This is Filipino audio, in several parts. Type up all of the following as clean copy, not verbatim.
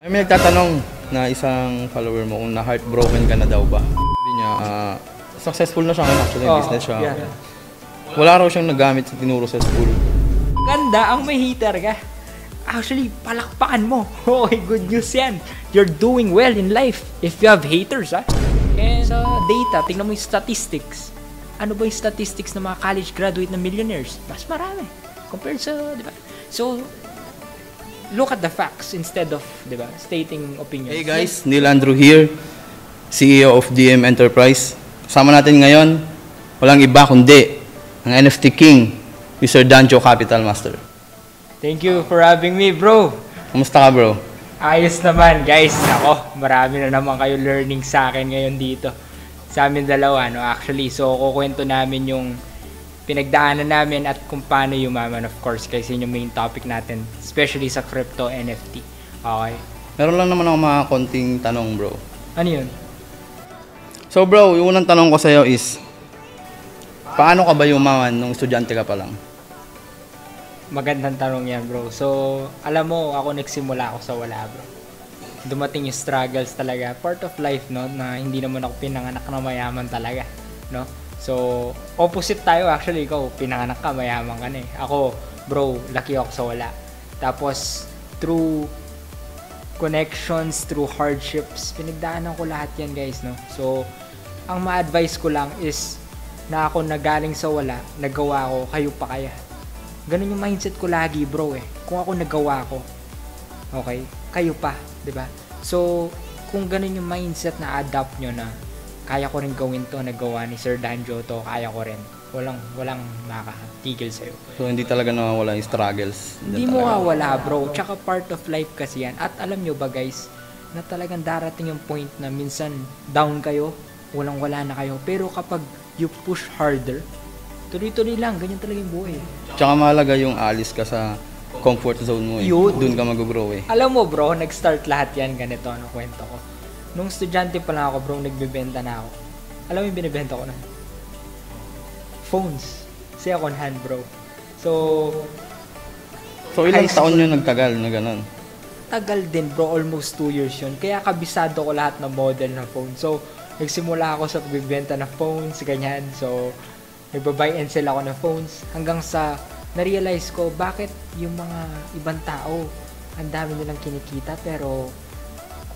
May nagtatanong na isang follower mo kung na-heartbroken ka na daw ba. Sabi niya, successful na siya actually, business siya. Yeah. Wala raw siyang nagamit sa tinuro sa school. Ganda ang may hater ka. Actually, palakpakan mo. Okay, good news yan. You're doing well in life if you have haters, ha? And sa data, tingnan mo yung statistics. Ano ba yung statistics ng mga college graduate na millionaires? Mas marami. Compared sa, di ba? So, look at the facts instead of, di ba, stating opinions. Hey guys, Neil Andrew here, CEO of DM Enterprise. Kasama natin ngayon, walang iba kundi ang NFT King, Mr. Danjo Capital Master. Thank you for having me, bro. Kumusta ka, bro? Ayos naman, guys. Ako, marami na naman kayo learning sa akin ngayon dito. Sa amin dalawa, no? Actually, so kukwento namin yung pinagdaanan namin at kung paano yumaman, of course, kasi yung main topic natin, especially sa crypto NFT. Okay? Meron lang naman ako mga konting tanong, bro. Ano yun? So, bro, yung unang tanong ko sa'yo is, paano ka ba yumaman nung estudyante ka pa lang? Magandang tanong yan, bro. So, alam mo, ako nagsimula ako sa wala, bro. Dumating yung struggles talaga. Part of life, no? Na hindi naman ako pinanganak na mayaman talaga, no? So, opposite tayo actually. Ikaw, pinanganak ka, mayaman ka na eh. Ako, bro, laki ako sa wala. Tapos, through connections, through hardships, pinagdaanan ko lahat yan, guys, no? So, ang ma-advise ko lang is na ako na galing sa wala, nagawa ko, kayo pa kaya. Ganun yung mindset ko lagi, bro, eh. Kung ako nagawa ko, okay, kayo pa, di ba? So, kung ganun yung mindset na adapt nyo na kaya ko rin gawin to, nagawa ni Sir Danjo to, kaya ko rin. Walang makatigil sa'yo. So, hindi talaga nawawala yung struggles? Hindi mo wala, bro. Tsaka part of life kasi yan. At alam nyo ba, guys, na talagang darating yung point na minsan down kayo, walang-wala na kayo. Pero kapag you push harder, tuloy-tuloy lang, ganyan talaga yung buhay. Tsaka mahalaga yung alis ka sa comfort zone mo eh. Doon ka mag-grow eh. Alam mo, bro, nag-start lahat yan ganito, ano kwento ko. Nung estudyante pa lang ako, bro, nagbebenta na ako. Alam mo yung binibenta ko na? Phones. Second hand, bro. So ilang taon yun nagtagal na ganun? Tagal din, bro. Almost 2 years yun. Kaya kabisado ko lahat ng model ng phone. So, nagsimula ako sa pagbibenta ng phones, ganyan. So, nagbabuy and sell ako ng phones. Hanggang sa na-realize ko, bakit yung mga ibang tao, ang dami nilang kinikita, pero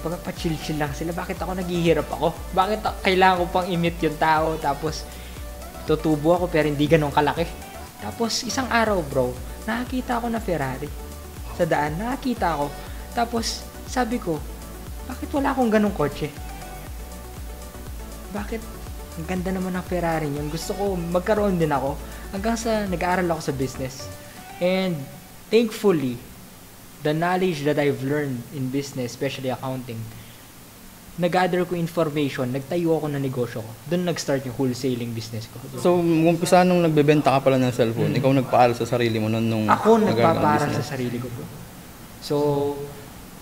kapag pa-chill-chill lang sila, bakit ako naghihirap ako? Bakit kailangan ko pang i-meet yung tao, tapos tutubo ako pero hindi ganun kalaki? Tapos isang araw, bro, nakakita ako na Ferrari. Sa daan, nakakita ako. Tapos sabi ko, bakit wala akong ganung kotse? Bakit? Ang ganda naman ng Ferrari yun. Gusto ko, magkaroon din ako. Hanggang sa nag-aaral ako sa business. And thankfully, the knowledge that I've learned in business, especially accounting, nag-gather ko information, nagtayo ako ng negosyo ko. Doon nag-start yung wholesaling business ko. So, umpisa nung nagbebenta ka pala ng cellphone, ikaw nagpaaral sa sarili mo nung ako nagpapaaral sa sarili ko, bro. So,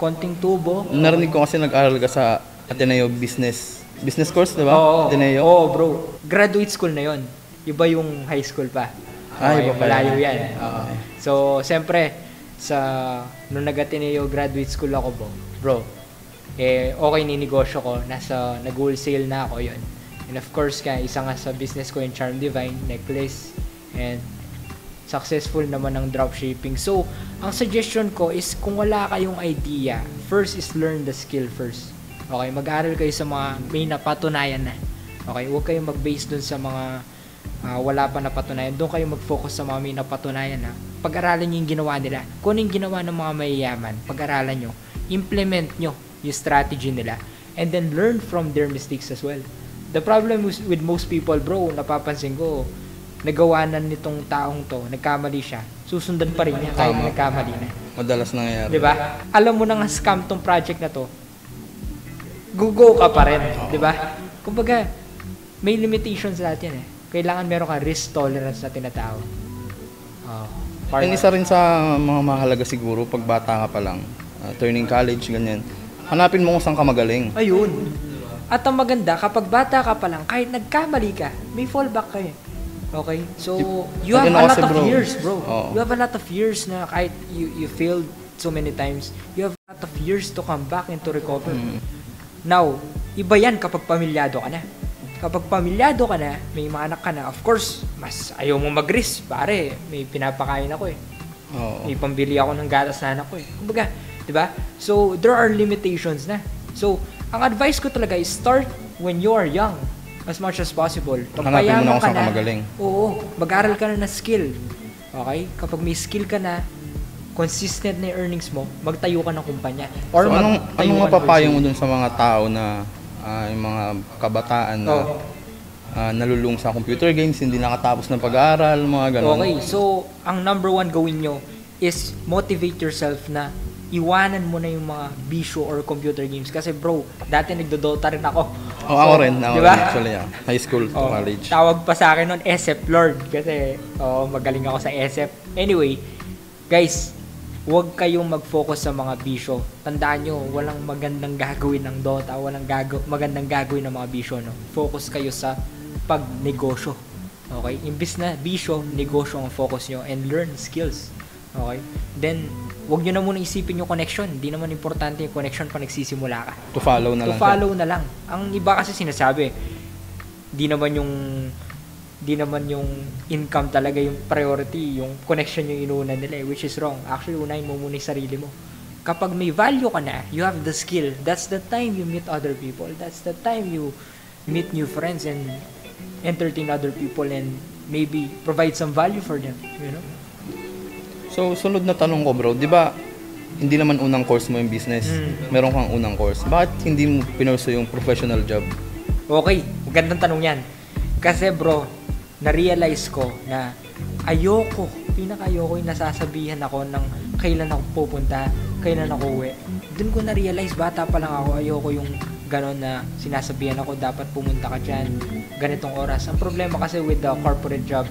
konting tubo. Narinig ko kasi nag-aral ka sa Ateneo Business course, di ba? Oo, oo, bro. Graduate school na yon. Iba yung high school pa. Iba pa. Malayo yan. So, siyempre, nung nag-Ateneo graduate school ako, bro, okay ninegosyo ko. Nag-wholesale na ako yon. And of course, isa nga sa business ko yung Charm Divine, necklace, and successful naman ng dropshipping. So, ang suggestion ko is kung wala kayong idea, first is learn the skill first. Okay, mag-aaral kayo sa mga may napatunayan na. Okay, huwag kayong mag-base dun sa mga wala pa napatunayan. Doon kayo mag-focus sa mga may napatunayan na. Pag-aralan nyo yung ginawa nila. Kung ano yung ginawa ng mga mayayaman, pag-aralan nyo, implement nyo yung strategy nila, and then learn from their mistakes as well. The problem with most people, bro, napapansin ko, nagawa na nitong taong to, nagkamali siya, susundan pa rin niya kahit nagkamali na. Madalas nangyayari. Diba? Alam mo na nga scam tong project na to, go ka pa rin, di ba? Kumbaga, may limitations lahat yan eh. Kailangan meron ka risk tolerance na tinatawag. Yung isa rin sa mga mahalaga siguro, pag bata ka pa lang, turning college, ganyan, hanapin mo kung saan ka magaling. Ayun. At ang maganda, kapag bata ka pa lang, kahit nagkamali ka, may fallback ka eh. Okay? So, you have a lot of years, bro. You have a lot of years na kahit you failed so many times, you have a lot of years to come back and to recover. Now, iba yan kapag pamilyado ka na. Kapag pamilyado ka na, may mga anak ka na, of course, mas ayaw mo mag-risk. Pare, may pinapakain ako eh. May pambili ako ng gatas na anak ko eh. Kumbaga, di ba? So, there are limitations na. So, ang advice ko talaga is start when you are young as much as possible. Hanapin mo na kung saan ka magaling. Oo, mag-aral ka na skill. Okay? Kapag may skill ka na, consistent na yung earnings mo, magtayo ka ng kumpanya. Or so, anong mapapayo mo dun sa mga tao na yung mga kabataan na nalulung sa computer games, hindi nakatapos ng pag-aaral, mga ganun? Okay, so ang number one gawin nyo is motivate yourself na iwanan mo na yung mga bisyo or computer games. Kasi bro, dati nagdodota rin ako. Ako rin, diba? Actually, high school to college. Tawag pa sa akin nun, SF Lord. Kasi magaling ako sa SF. Anyway, guys, huwag kayong mag-focus sa mga bisyo. Tandaan nyo, walang magandang gagawin ng Dota, walang magandang gagawin ng mga bisyo. No? Focus kayo sa pagnegosyo. Okay? Imbis na bisyo, negosyo ang focus nyo and learn skills. Okay? Then, huwag nyo na muna isipin yung connection. Hindi naman importante yung connection pag nagsisimula ka. To follow na lang. Ang iba kasi sinasabi, di naman yung income talaga yung priority, yung connection yung inuuna nila which is wrong. Actually, unahin mo muna yung sarili mo. Kapag may value ka na, you have the skill, that's the time you meet other people. That's the time you meet new friends and entertain other people and maybe provide some value for them, you know? So, sunod na tanong ko bro, di ba hindi naman unang course mo yung business? Meron kang unang course. Bakit hindi mo pinursu yung professional job? Okay, magandang tanong yan. Kasi bro, na-realize ko na pinaka-ayoko yung nasasabihan ako ng kailan ako pupunta, kailan ako uwi. Doon ko na-realize, bata pa lang ako, ayoko yung gano'n na sinasabihan ako, dapat pumunta ka dyan, ganitong oras. Ang problema kasi with the corporate job,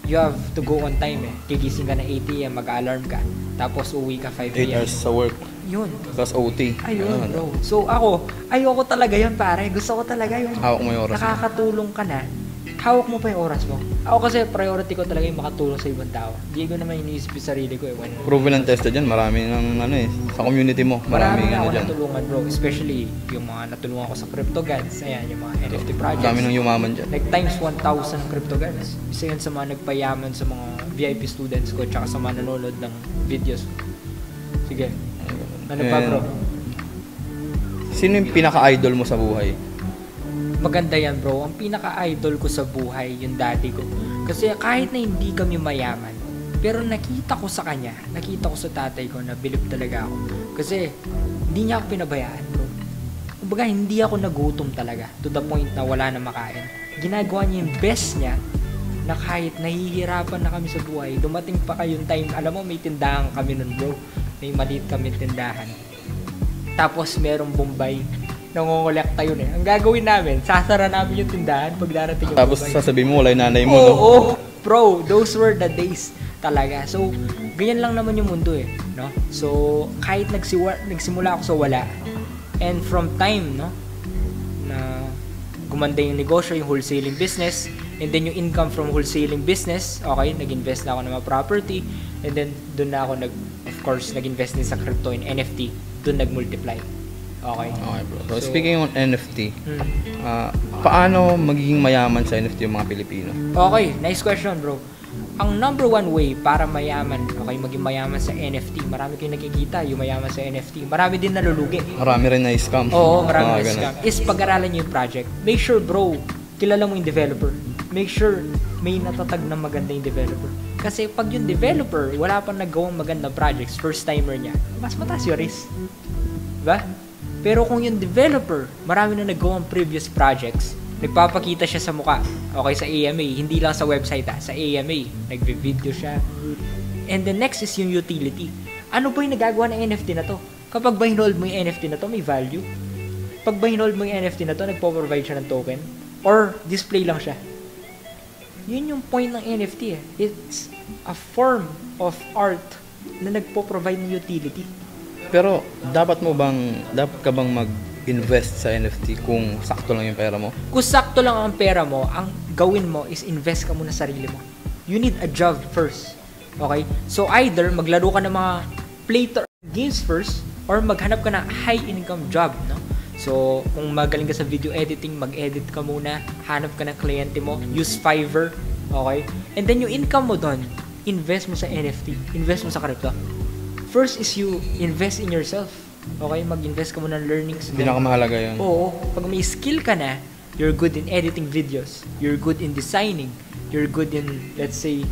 you have to go on time eh. Gigising ka na 8 a.m., mag-alarm ka, tapos uwi ka 5 p.m. 8 hours sa work. Yun. Plus OT. Ayun bro. So ako, ayoko talaga yun pare. Gusto ko talaga yung hawak mo yung oras. Nakakatulong ka na. Hawak mo pa yung oras mo. Ako kasi priority ko talaga yung makatulong sa ibang tao. Hindi ko naman iniisip yung sarili ko eh. Proven and tested dyan. Marami ng sa community mo. Marami na ako natulungan bro. Especially yung mga natulungan ko sa Crypto Gods. Ayan, yung mga NFT projects. Dami ng yumaman dyan. Like times 1,000 Crypto Gods. Isa yun sa mga nagpayaman sa mga VIP students ko tsaka sa mga nanonood ng videos. Sige. Ano pa bro? Sino yung pinaka-idol mo sa buhay? Maganda yan bro. Ang pinaka-idol ko sa buhay, yung daddy ko. Kasi kahit na hindi kami mayaman, pero nakita ko sa kanya, nakita ko sa tatay ko na bilib talaga ako. Kasi hindi niya ako pinabayaan bro. Kumbaga hindi ako nagutom talaga to the point na wala na makain. Ginagawa niya yung best niya na kahit nahihirapan na kami sa buhay, dumating pa kayong time, alam mo may tindahan kami nun bro. May maliit kami tindahan. Tapos merong Bombay. Nangongolekta yun eh. Ang gagawin namin, sasara namin yung tindahan pag darating yung Tapos Bombay. sasabihin mo, wala yung nanay mo, no? Oo, bro, those were the days talaga. So, ganyan lang naman yung mundo eh. No? So, kahit nagsimula ako sa wala, and from time, no, na gumanda yung negosyo, yung wholesaling business, and then yung income from wholesaling business, okay, nag-invest na ako ng mga property, and then doon na ako of course, nag-invest din sa crypto and NFT, doon nag-multiply. Okay. Okay bro. So, speaking of NFT, paano magiging mayaman sa NFT yung mga Pilipino? Okay, nice question bro. Ang number one way para mayaman, okay, maging mayaman sa NFT, marami kayong nakikita, yung mayaman sa NFT, marami din nalulugi. Marami rin na-scam. Oo, marami na-scam. Is pag-aralan nyo yung project. Make sure bro, kilala mo yung developer. Make sure may natatag na maganda yung developer. Kasi pag yung developer, wala pang nagawang magandang projects, first timer niya, mas mataas yung risk. Diba? Pero kung yung developer, marami na nagawang previous projects, nagpapakita siya sa mukha. Okay, sa AMA, hindi lang sa website sa AMA, nagbe-video siya. And the next is yung utility. Ano ba yung nagagawa ng NFT na to? Kapag ba hinold mo yung NFT na to, may value. Pag ba hinold mo yung NFT na to, nagpo-provide siya ng token? Or display lang siya? Yun yung point ng NFT eh. It's a form of art na nagpo-provide ng utility. Pero dapat ka bang mag-invest sa NFT kung sakto lang yung pera mo? Kung sakto lang ang pera mo, ang gawin mo is invest ka muna sa sarili mo. You need a job first. Okay? So either maglaro ka ng mga play to earn games first, or maghanap ka na high income job, no? So, kung magaling ka sa video editing, mag-edit ka muna, hanap ka ng kliyente mo, use Fiverr, okay? And then yung income mo doon, invest mo sa NFT, invest mo sa crypto. First is you invest in yourself, okay? Mag-invest ka muna ng learnings. Pinakamahalaga yun. Oo, pag may skill ka na, you're good in editing videos, you're good in designing, you're good in, let's say,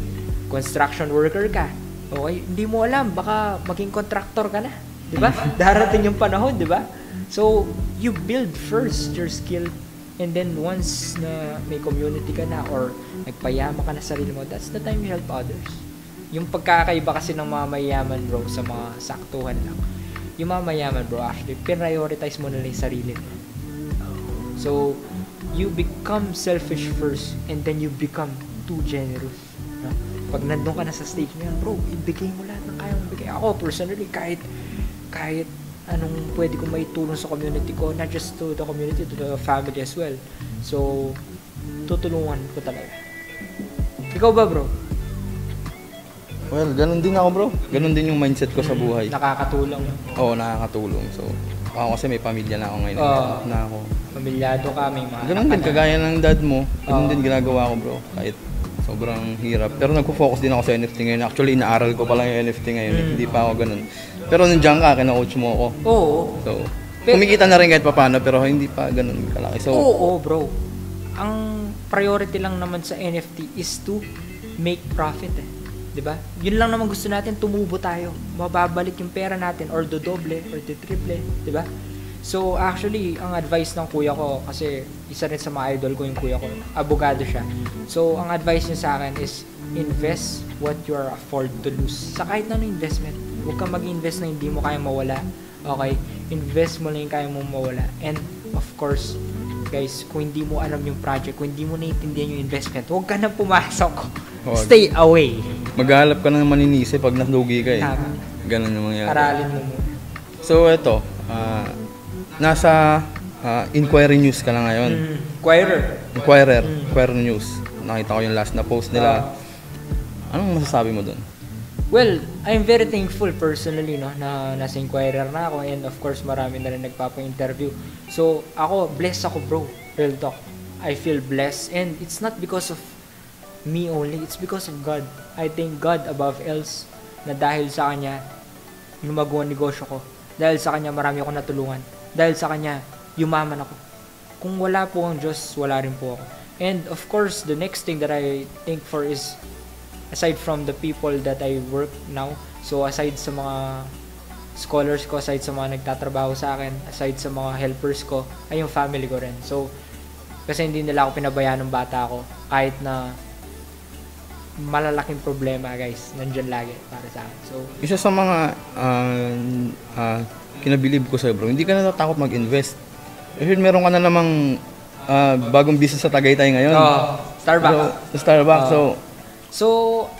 construction worker ka, okay? Hindi mo alam, baka maging contractor ka na, di ba? Darating yung panahon, di ba? So, you build first your skill, and then once na may community ka na or nagpayama ka na sa sarili mo, that's the time you help others. Yung pagkakaiba kasi ng mga mayaman, bro, sa mga saktuhan lang. Yung mga mayaman, bro, actually, prioritize mo nila yung sarili mo. So, you become selfish first, and then you become too generous. No? Pag nandun ka na sa stage mo yan, bro, ibigay mo lahat ng kaya mong bigay. Ako, personally, kahit anong pwede kong maitulong sa community ko, not just to the community, to the family as well. So, tutulungan ko talaga. Ikaw ba, bro? Well, ganun din ako, bro. Ganun din yung mindset ko sa buhay. Nakakatulong. Oo, nakakatulong. So, ako kasi may pamilya na ako ngayon. Na ako. Pamilyado ka, may mga ganun din, kagaya ng dad mo. Ganun din ginagawa ko, bro. Kahit sobrang hirap. Pero nagpo-focus din ako sa NFT ngayon. Actually, inaaral ko pa lang yung NFT ngayon. Hindi pa ako ganun. Pero nandiyan ka, kina-coach mo ako. Oo. So, kumikita na rin kahit paano, pero hindi pa ganun kalaki. So, oo, bro. Ang priority lang naman sa NFT is to make profit, eh. 'Di ba? Yun lang naman gusto natin, tumubo tayo. Mababalik yung pera natin or dodoble or triple, 'di ba? So, actually, ang advice ng kuya ko, kasi isa rin sa mga idol ko yung kuya ko, abogado siya. So, ang advice niya sa akin is invest what you are afford to lose. Sa kahit na investment, huwag kang mag-invest na hindi mo kaya mawala. Okay? Invest mo lang yung kaya mo mawala. And, of course, guys, kung hindi mo alam yung project, kung hindi mo naiintindihan yung investment, huwag ka na pumasok. Stay away. Maghahalap ka ng maninisi pag nalugi ka, eh. Tama. Ganun yung mangyari. Aralin mo muna. So, ito, nasa Inquiry News ka na ngayon. Inquirer News. Nakita ko yung last na post nila. Anong masasabi mo doon? Well, I'm very thankful personally, no, na nasa Inquirer na ako, and of course marami na rin nagpapa-interview. So, ako, blessed ako, bro. Real talk. I feel blessed, and it's not because of me only, it's because of God. I thank God above else na dahil sa Kanya lumago ang negosyo ko. Dahil sa Kanya marami akong natulungan. Dahil sa Kanya yumaman ako. Kung wala po ang Diyos, wala rin po ako. And of course, the next thing that I think for is, aside from the people that I work now, so aside sa mga scholars ko, aside sa mga nagtatrabaho sa akin, aside sa mga helpers ko, ay yung family ko rin. So, kasi hindi nila ako pinabayaan ng bata ko, kahit na malalaking problema, guys, nandyan lagi para sa akin. So, isa sa mga kinabilib ko sa'yo, bro, hindi ka natatakot mag-invest. Kasi meron ka na namang bagong business sa Tagaytay ngayon. Starbucks. Starbucks. So,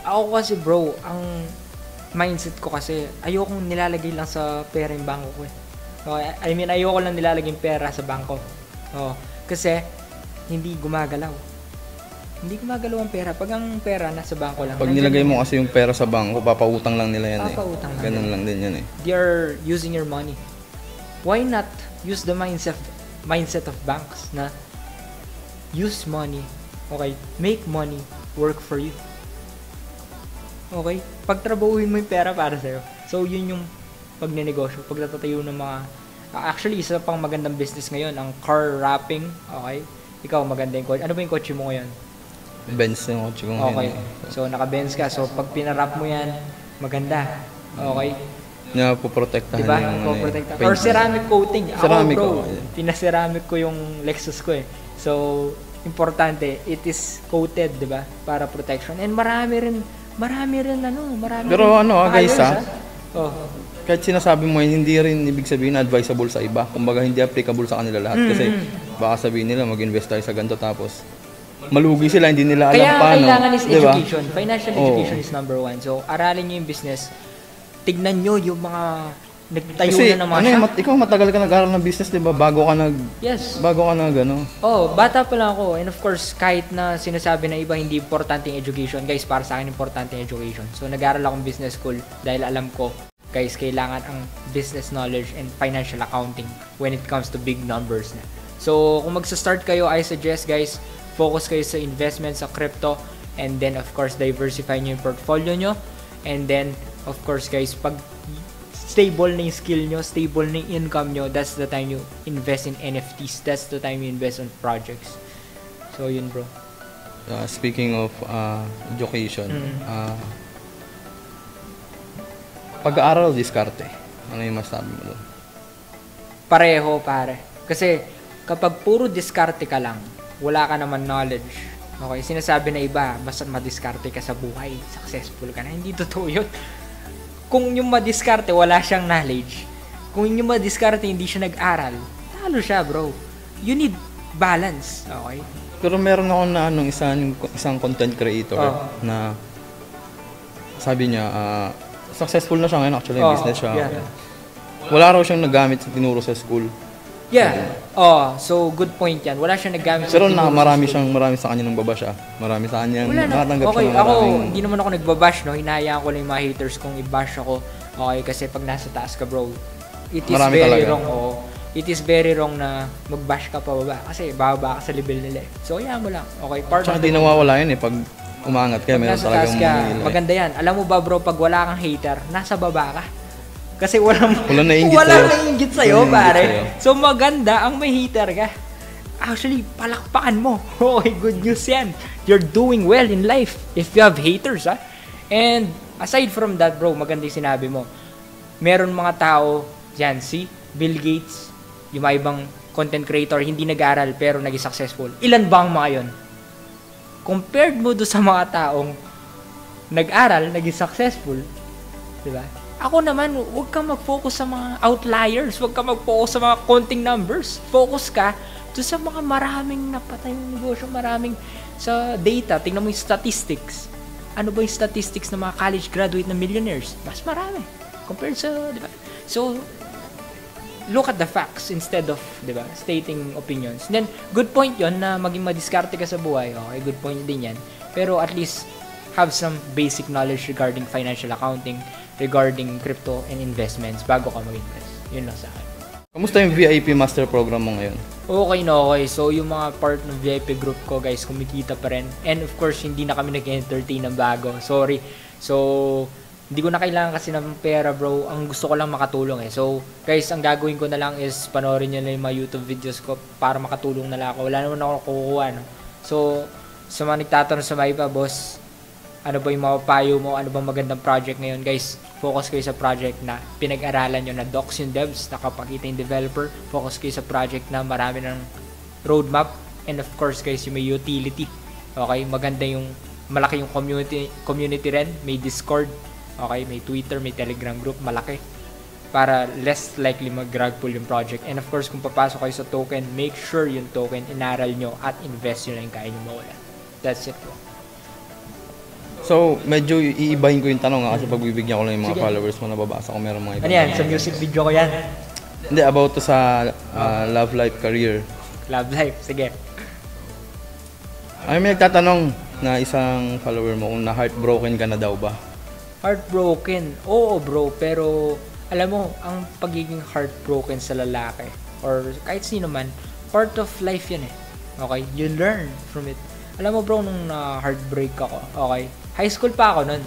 ako kasi, bro, ang mindset ko kasi, ayokong nilalagay lang sa pera yung bangko ko, eh. I mean, ayoko lang nilalagay yung pera sa bangko. Kasi, hindi gumagalaw. Hindi gumagalaw ang pera. Pag ang pera nasa bangko lang. Pag nilagay mo kasi yung pera sa bangko, papautang lang nila yan, papautang eh. Ganun lang din yan, eh. They are using your money. Why not use the mindset of banks na use money, okay? Make money work for you. Okay? Pagtrabahuin mo yung pera para sa'yo. So, yun yung pagnenegosyo. Pagtatayo ng mga... actually, isa pang magandang business ngayon, ang car wrapping. Okay? Ikaw, maganda yung kotse. Ano ba yung kotse mo ngayon? Benz yung kotse ko ngayon. Okay. So, naka-Benz ka. So, pag pinarap mo yan, maganda. Okay? Poprotektahan diba? Yung Or ceramic coating. Ceramic, ako, bro, pinaceramic ko yung Lexus ko, eh. So, importante, it is coated, diba? Para protection. And marami rin pero guys, kahit sinasabi mo yun, hindi rin ibig sabihin na advisable sa iba. Kumbaga, hindi applicable sa kanila lahat. Kasi baka sabihin nila, mag-invest tayo sa ganito, tapos malugi sila, hindi nila alam kaya paano. Kaya kailangan is diba? education. Financial education is number one. So, aralin nyo yung business. Tignan nyo yung mga nagtayo kasi, na ng mga shop. Ikaw matagal ka nag-aral ng business, diba? Bago ka bata pa lang ako. And of course, kahit na sinasabi na iba hindi importante yung education, guys, para sa akin importante yung education. So, nag-aral akong business school dahil alam ko, guys, kailangan ang business knowledge and financial accounting when it comes to big numbers na. So, kung magsa-start kayo, I suggest guys, focus kayo sa investment sa crypto, and then of course, diversify nyo yung portfolio nyo, and then of course guys, pag stable na yung skill nyo, stable na yung income nyo, that's the time you invest in NFTs, that's the time you invest on projects. So, yun bro. Speaking of education, pag-aaral o diskarte? Ano yung masabi mo doon? Pareho, pare. Kasi, kapag puro diskarte ka lang, wala ka naman knowledge. Okay, sinasabi na iba, basta madiskarte ka sa buhay, successful ka na. Hindi totoo yun. Kung yung madiskarte, wala siyang knowledge. Kung yung madiskarte, hindi siya nag-aral, talo siya, bro. You need balance. Okay? Pero meron ako na isang content creator na sabi niya, successful na siya ngayon, actually, business siya. Yeah. Wala raw siyang nagamit sa tinuro sa school. Yeah. So good point yan. Wala siyang naggamit pero marami sa kanya nang babash siya. Marami sa kanya nakatanggap okay, siya ng maraming... ako, hindi naman ako nagbabash, no? Hinahayaan ko lang yung mga haters kung i-bash ako. Okay, kasi pag nasa taas ka, bro, it is marami very talaga wrong. It is very wrong na mag-bash ka pa baba. Kasi bababa ka sa level nila eh. So, hayaan mo lang. Okay, part tsaka di nawawala yun eh. Pag umangat ka, meron talagang maganda yan. Alam mo ba, bro, pag wala kang hater, nasa baba ka. Kasi walang nainggit sa'yo, pare. So, maganda ang may hater ka. Actually, palakpakan mo. Okay, good news yan. You're doing well in life if you have haters, ha? And, aside from that, bro, maganda yung sinabi mo. Meron mga tao dyan, si Bill Gates, yung mga ibang content creator, hindi nag-aral pero naging successful. Ilan ba ang mga yun? Compared mo doon sa mga taong nag-aral, naging successful, di ba? Ako naman, huwag kang mag-focus sa mga outliers. Huwag kang mag-focus sa mga counting numbers. Focus ka doon sa mga maraming napatay yung negosyo, maraming sa data. Tingnan mo yung statistics. Ano ba yung statistics ng mga college graduate na millionaires? Mas marami. Compared sa, di ba? So, look at the facts instead of, di ba, stating opinions. Then, good point yon na maging madiskarte ka sa buhay. Okay, good point din yan. Pero at least, have some basic knowledge regarding financial accounting, regarding crypto and investments bago ka mag-invest. Yun lang sa akin. Kamusta yung VIP Master Program mo ngayon? Okay na okay. So, yung mga part ng VIP group ko, guys, kumikita pa rin. And of course, hindi na kami nag-entertain ng bago. Sorry. So, hindi ko na kailangan kasi ng pera, bro. Ang gusto ko lang makatulong eh. So, guys, ang gagawin ko na lang is panoorin nyo na yung mga YouTube videos ko para makatulong na lang ako. Wala naman ako kukuha, no? So, sa mga nagtatanong sa mga iba, boss, ano ba yung mapapayo mo? Ano bang magandang project ngayon? Guys, focus kayo sa project na pinag-aralan nyo na docs yung devs, nakapakita yung developer. Focus kayo sa project na marami ng roadmap. And of course, guys, yung may utility. Okay? Maganda yung, malaki yung community rin. May Discord. Okay? May Twitter, may Telegram group. Malaki. Para less likely mag-drag pull yung project. And of course, kung papasok kayo sa token, make sure yung token inaral nyo at invest nyo na yung kaya nyo mawalan. That's it, bro. So, medyo iibahin ko yung tanong kasi pagbibigyan ko lang yung mga followers mo, nababasa ko meron mga iba. Ano yan? Sa music video ko yan? Hindi, about to sa love life, career. Love life, sige. Ay, may nagtatanong na isang follower mo kung na-heartbroken ka na daw ba? Heartbroken? Oo, bro. Pero, alam mo, ang pagiging heartbroken sa lalaki or kahit sino man, part of life yan eh. Okay? You learn from it. Alam mo, bro, nung heartbreak ako, okay? High school pa ako nun.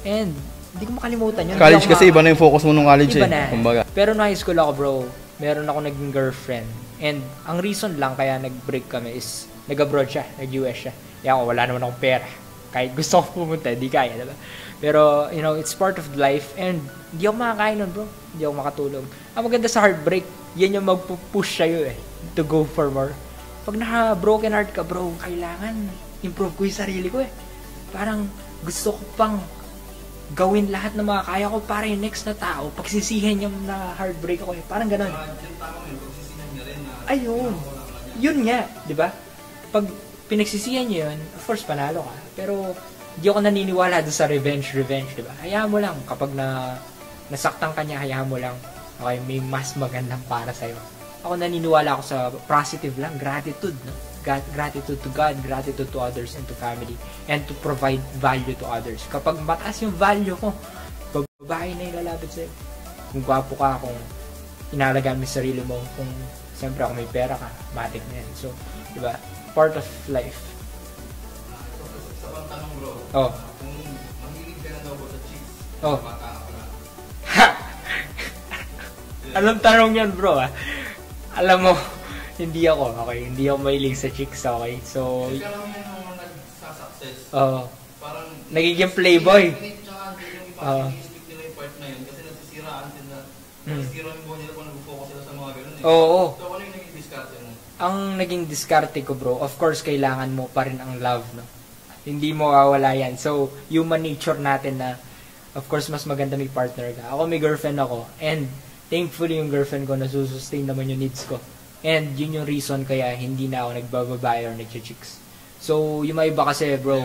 And, hindi ko makalimutan yun. College kasi iba na yung focus mo nung college iba eh. Na. Kumbaga. Pero nung high school ako, bro, meron ako naging girlfriend. And, ang reason lang kaya nag-break kami is, nag-abroad siya, nag-US siya. Kaya ako, wala naman akong pera. Kahit gusto ko pumunta, di kaya, diba? Pero, you know, it's part of life. And, hindi ako makakain nun, bro. Hindi ako makatulog. Ang maganda sa heartbreak, yan yung magpupush sa'yo eh, to go for more. Pag naka-broken heart ka, bro, kailangan improve ko yung sarili ko eh. Parang gusto ko pang gawin lahat ng mga kaya ko para yung next na tao, pagsisihin yung na heartbreak ako eh. Parang ganun. Ayun. Yun nga, di ba? Pag pinagsisihan nyo yun, of course, panalo ka. Pero, di ako naniniwala doon sa revenge, di ba? Hayaan mo lang. Kapag nasaktan ka niya, hayaan mo lang. Okay, may mas magandang para sa'yo. Ako naniniwala ako sa positive lang, gratitude, no? Gratitude to God, gratitude to others and to family, and to provide value to others. Kapag mataas yung value ko, babae na yung lalapit sa'yo. Kung gwapo ka, kung inalagaan mo yung sarili mo, kung siyempre ako may pera ka, matik na yan. So, di ba? Part of life. Sa pang tanong bro, Oh. kung mahilig ka na daw ba sa chicks, Oh. bata ka na. Anong tanong yan, bro, ah? Alam mo, hindi ako, okay? Hindi ako mahilig sa chicks, okay? So, Kasi alam mo yan nung nagsasuccess, parang nagiging playboy. Tsaka yung iba, Oo. ini-stick nila yung part na yun kasi nagsisiraan sila. Nagsisira yung buhay nila kung nag-focus sila sa mga ganun. Oo. So, ano yung naging diskarte mo? Ang naging diskarte ko, bro, of course, kailangan mo pa rin ang love, no? Hindi mo mawawala yan. So, human nature natin na, of course, mas maganda may partner ka. Ako, may girlfriend ako. And, thankfully, yung girlfriend ko, nasusustain naman yung needs ko. And, yun yung reason kaya hindi na ako nagbababae or nagchichicks. So, yung mga iba kasi, bro,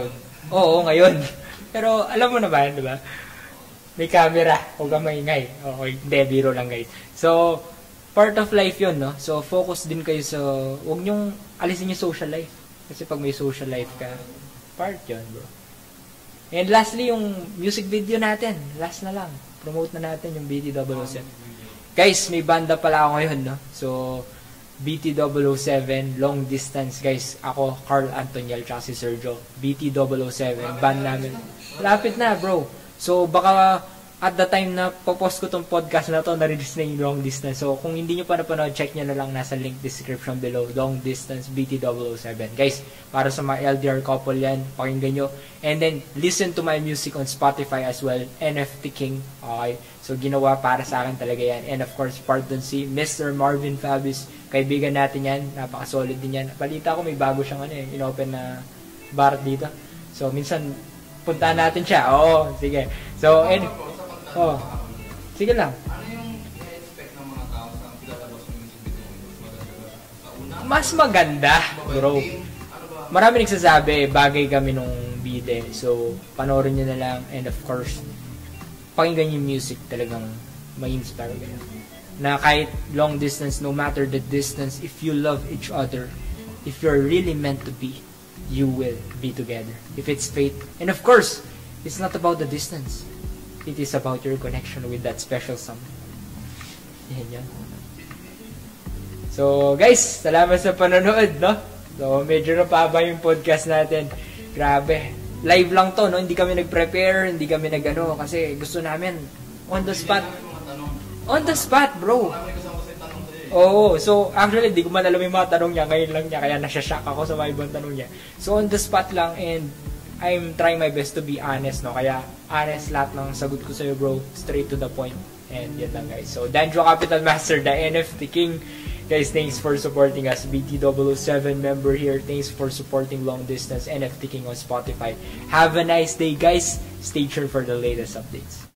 oo, ngayon. Pero, alam mo naman, di ba? May camera. Huwag kang maingay. Okay, hindi, biro lang, guys. So, part of life yun, no? So, focus din kayo sa, huwag nyong alisin yung social life. Kasi pag may social life ka, part yun, bro. And lastly, yung music video natin. Last na lang. Promote na natin yung BT007. Guys, may banda pala ako ngayon, no? So, BT007, long distance, guys. Ako, Carl Antoniel, tsaka si Sergio. BT007, band namin. Lapit na, bro. So, baka at the time na popost ko tong podcast na to, na-release na yung long distance. So, kung hindi nyo pa napanood, check nyo na lang nasa link description below. Long distance BT007. Guys, para sa mga LDR couple yan, pakinggan nyo. And then, listen to my music on Spotify as well. NFT King. Okay. So, ginawa para sa akin talaga yan. And of course, part dun si Mr. Marvin Fabius. Kaibigan natin yan. Napaka-solid din yan. Balita ko, may bago siyang in-open na bar dito. So, minsan, puntahan natin siya. Oo, sige. So, and oh, sige lang. Ano yung i-expect ng mga tao sa pilalabas ng music video mo? Sa una? Mas maganda, bro. Marami nagsasabi, bagay kami nung bide. So, panoorin nyo na lang. And of course, pakinggan yung music, talagang ma-inspire kayo. Na kahit long distance, no matter the distance, if you love each other, if you're really meant to be, you will be together. If it's fate. And of course, it's not about the distance. It is about your connection with that special someone. Yan yan. So, guys, salamat sa panonood, no? So, medyo napaba yung podcast natin. Grabe. Live lang to, no? Hindi kami nag-prepare, hindi kami nag-ano, kasi gusto namin on the spot. On the spot, bro. Oo. So, actually, di ko man alam yung mga tanong niya. Ngayon lang niya, kaya nasya-shock ako sa mga ibang tanong niya. So, on the spot lang, and I'm trying my best to be honest, no? Kaya, honest lahat ng sagot ko sa'yo, bro. Straight to the point. And yan lang, guys. So, Danjo Capital Master, the NFT King. Guys, thanks for supporting us. BT007 member here. Thanks for supporting Long Distance NFT King on Spotify. Have a nice day, guys. Stay tuned for the latest updates.